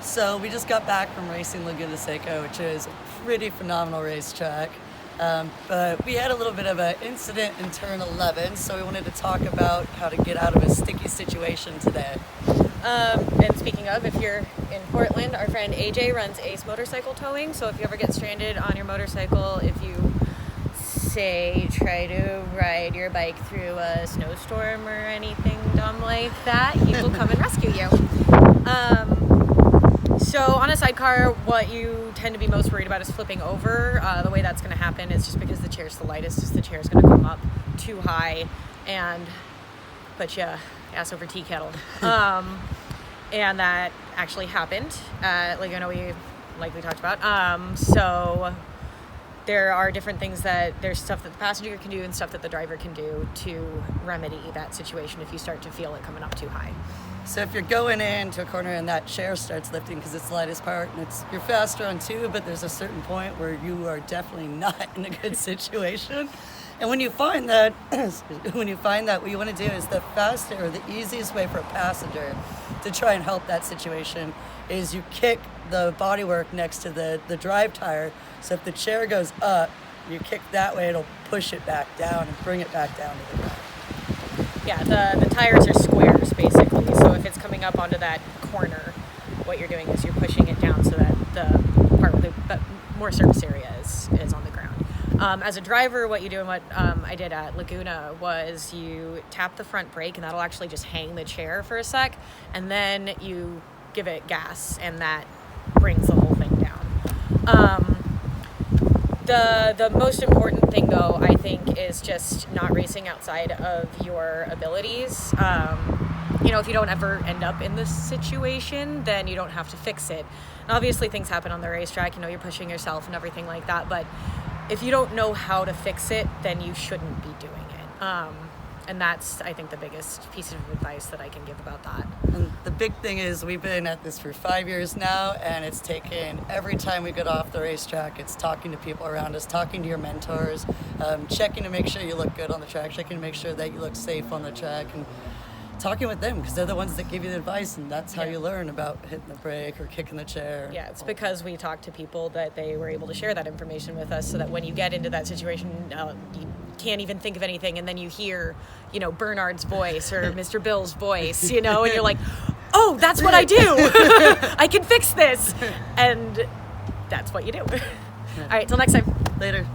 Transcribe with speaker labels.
Speaker 1: So we just got back from racing Laguna Seca, which is a pretty phenomenal racetrack. But we had a little bit of an incident in turn 11, so we wanted to talk about how to get out of a sticky situation today.
Speaker 2: And speaking of, if you're in Portland, our friend AJ runs Ace Motorcycle Towing. So if you ever get stranded on your motorcycle, if you say try to ride your bike through a snowstorm or anything dumb like that, he will come and rescue you. So on a sidecar, what you tend to be most worried about is flipping over. The way that's going to happen is just because the chair's the lightest, is the chair's going to come up too high and put you ass over tea kettle. And that actually happened, like we talked about. So there are different things there's stuff that the passenger can do and stuff that the driver can do to remedy that situation if you start to feel it coming up too high.
Speaker 1: So if you're going into a corner and that chair starts lifting because it's the lightest part, and you're faster on two, but there's a certain point where you are definitely not in a good situation. And when you find that, what you want to do is the fastest or the easiest way for a passenger to try and help that situation is you kick the bodywork next to the drive tire. So if the chair goes up, you kick that way, it'll push it back down and bring it back down to the ground.
Speaker 2: Yeah, the tires are squares basically. So if it's coming up onto that corner, what you're doing is you're pushing it down so that the part with the more surface area is on the ground. As a driver, what you do and what I did at Laguna was you tap the front brake, and that'll actually just hang the chair for a sec, and then you give it gas, and that brings the whole thing down. The most important thing, though, I think, is just not racing outside of your abilities. If you don't ever end up in this situation, then you don't have to fix it. And obviously, things happen on the racetrack. You're pushing yourself and everything like that. But if you don't know how to fix it, then you shouldn't be doing it. And that's, I think, the biggest piece of advice that I can give about that.
Speaker 1: And the big thing is we've been at this for 5 years now, and it's taken every time we get off the racetrack, it's talking to people around us, talking to your mentors, checking to make sure you look good on the track, checking to make sure that you look safe on the track, and talking with them because they're the ones that give you the advice, and that's how you learn about hitting the brake or kicking the chair.
Speaker 2: Yeah, it's because we talked to people that they were able to share that information with us, so that when you get into that situation, you can't even think of anything, and then you hear, Bernard's voice or Mr. Bill's voice, and you're like, oh, that's what I do. I can fix this. And that's what you do. All right, till next time.
Speaker 1: Later.